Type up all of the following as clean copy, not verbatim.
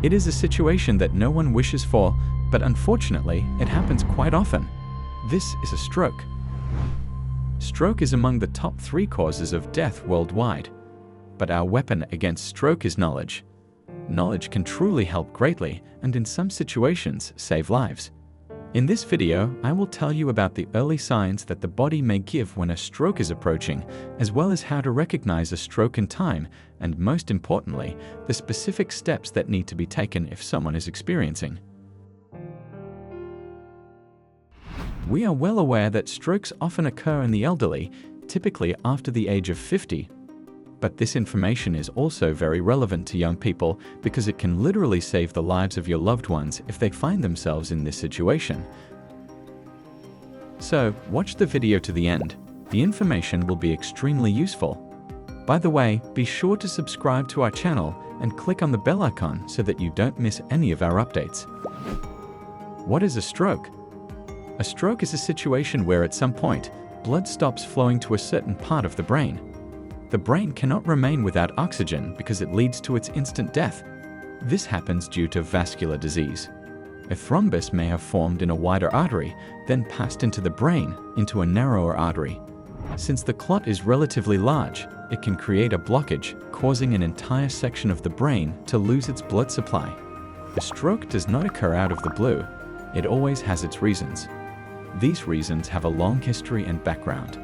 It is a situation that no one wishes for, but unfortunately, it happens quite often. This is a stroke. Stroke is among the top 3 causes of death worldwide. But our weapon against stroke is knowledge. Knowledge can truly help greatly and in some situations save lives. In this video, I will tell you about the early signs that the body may give when a stroke is approaching, as well as how to recognize a stroke in time, and most importantly, the specific steps that need to be taken if someone is experiencing. We are well aware that strokes often occur in the elderly, typically after the age of 50. But this information is also very relevant to young people because it can literally save the lives of your loved ones if they find themselves in this situation. So, watch the video to the end. The information will be extremely useful. By the way, be sure to subscribe to our channel and click on the bell icon so that you don't miss any of our updates. What is a stroke? A stroke is a situation where at some point, blood stops flowing to a certain part of the brain. The brain cannot remain without oxygen because it leads to its instant death. This happens due to vascular disease. A thrombus may have formed in a wider artery, then passed into the brain, into a narrower artery. Since the clot is relatively large, it can create a blockage, causing an entire section of the brain to lose its blood supply. A stroke does not occur out of the blue. It always has its reasons. These reasons have a long history and background.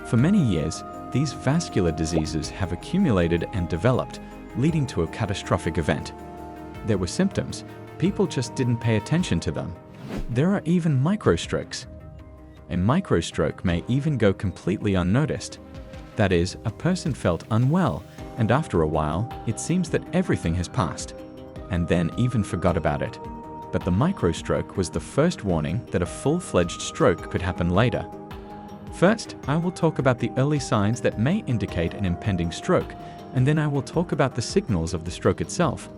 For many years, these vascular diseases have accumulated and developed, leading to a catastrophic event. There were symptoms, people just didn't pay attention to them. There are even microstrokes. A microstroke may even go completely unnoticed. That is, a person felt unwell, and after a while, it seems that everything has passed, and then even forgot about it. But the microstroke was the first warning that a full-fledged stroke could happen later. First, I will talk about the early signs that may indicate an impending stroke, and then I will talk about the signals of the stroke itself.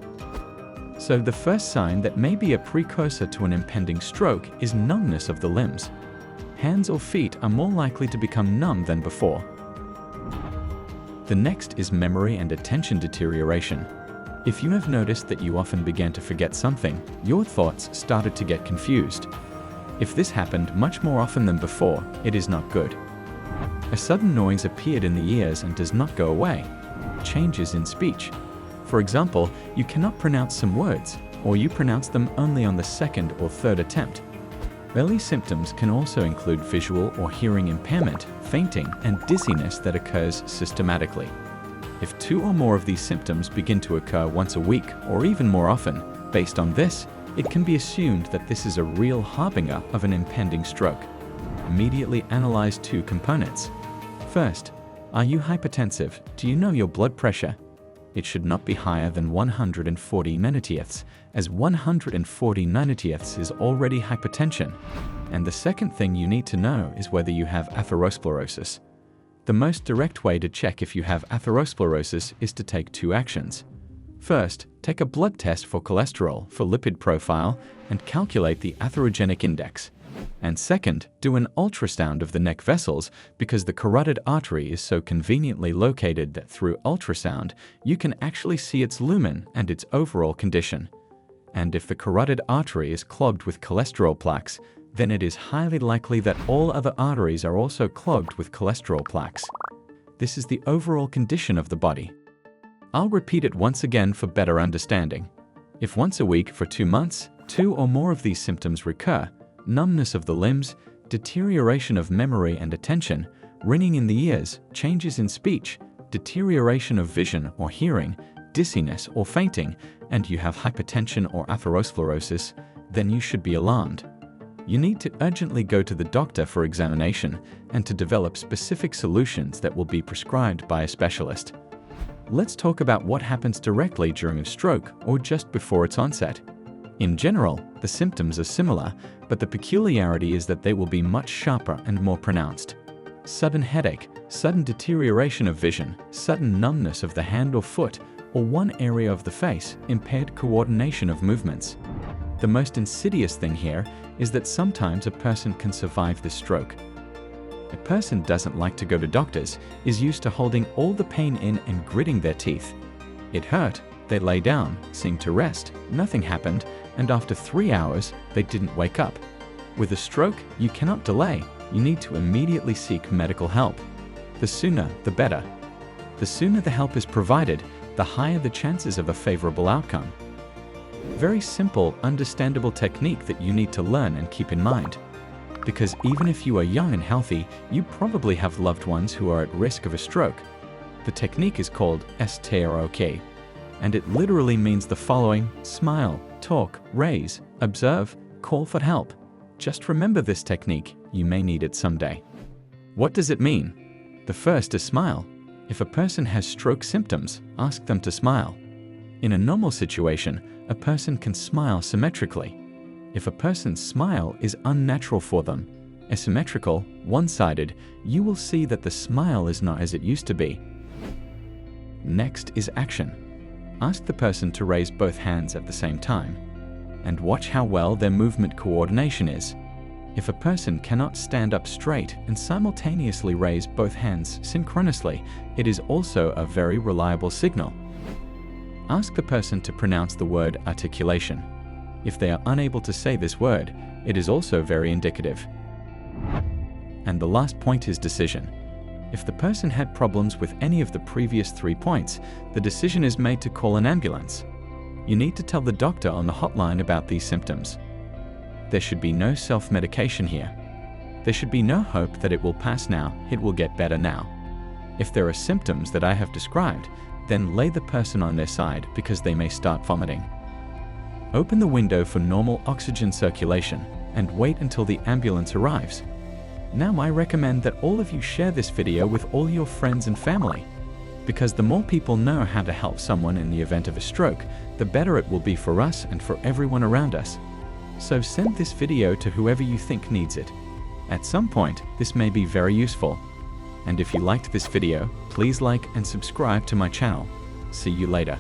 So the first sign that may be a precursor to an impending stroke is numbness of the limbs. Hands or feet are more likely to become numb than before. The next is memory and attention deterioration. If you have noticed that you often began to forget something, your thoughts started to get confused. If this happened much more often than before, it is not good. A sudden noise appeared in the ears and does not go away. Changes in speech. For example, you cannot pronounce some words, or you pronounce them only on the 2nd or 3rd attempt. Early symptoms can also include visual or hearing impairment, fainting, and dizziness that occurs systematically. If 2 or more of these symptoms begin to occur once a week or even more often, based on this, it can be assumed that this is a real harbinger of an impending stroke. Immediately analyze 2 components. First, are you hypertensive? Do you know your blood pressure? It should not be higher than 140 nanothieths, as 140 nanothieths is already hypertension. And the second thing you need to know is whether you have atherosclerosis. The most direct way to check if you have atherosclerosis is to take 2 actions. First, take a blood test for cholesterol, for lipid profile, and calculate the atherogenic index. And second, do an ultrasound of the neck vessels because the carotid artery is so conveniently located that through ultrasound, you can actually see its lumen and its overall condition. And if the carotid artery is clogged with cholesterol plaques, then it is highly likely that all other arteries are also clogged with cholesterol plaques. This is the overall condition of the body. I'll repeat it once again for better understanding. If once a week for 2 months, 2 or more of these symptoms recur, numbness of the limbs, deterioration of memory and attention, ringing in the ears, changes in speech, deterioration of vision or hearing, dizziness or fainting, and you have hypertension or atherosclerosis, then you should be alarmed. You need to urgently go to the doctor for examination and to develop specific solutions that will be prescribed by a specialist. Let's talk about what happens directly during a stroke or just before its onset. In general, the symptoms are similar, but the peculiarity is that they will be much sharper and more pronounced. Sudden headache, sudden deterioration of vision, sudden numbness of the hand or foot, or one area of the face, impaired coordination of movements. The most insidious thing here is that sometimes a person can survive this stroke. A person doesn't like to go to doctors, is used to holding all the pain in and gritting their teeth. It hurt, They lay down, seemed to rest, nothing happened, and after 3 hours, they didn't wake up. With a stroke, you cannot delay. You need to immediately seek medical help. The sooner, the better. The sooner the help is provided, the higher the chances of a favorable outcome. Very simple, understandable technique that you need to learn and keep in mind. Because even if you are young and healthy, you probably have loved ones who are at risk of a stroke. The technique is called STROK, and it literally means the following: smile, talk, raise, observe, call for help. Just remember this technique, you may need it someday. What does it mean? The first is smile. If a person has stroke symptoms, ask them to smile. In a normal situation, a person can smile symmetrically. If a person's smile is unnatural for them, asymmetrical, one-sided, you will see that the smile is not as it used to be. Next is action. Ask the person to raise both hands at the same time, and watch how well their movement coordination is. If a person cannot stand up straight and simultaneously raise both hands synchronously, it is also a very reliable signal. Ask the person to pronounce the word articulation. If they are unable to say this word, it is also very indicative. And the last point is decision. If the person had problems with any of the previous 3 points, the decision is made to call an ambulance. You need to tell the doctor on the hotline about these symptoms. There should be no self-medication here. There should be no hope that it will pass now, it will get better now. If there are symptoms that I have described, then lay the person on their side because they may start vomiting. Open the window for normal oxygen circulation and wait until the ambulance arrives. Now I recommend that all of you share this video with all your friends and family, because the more people know how to help someone in the event of a stroke, the better it will be for us and for everyone around us. So send this video to whoever you think needs it. At some point, this may be very useful. And if you liked this video, please like and subscribe to my channel. See you later.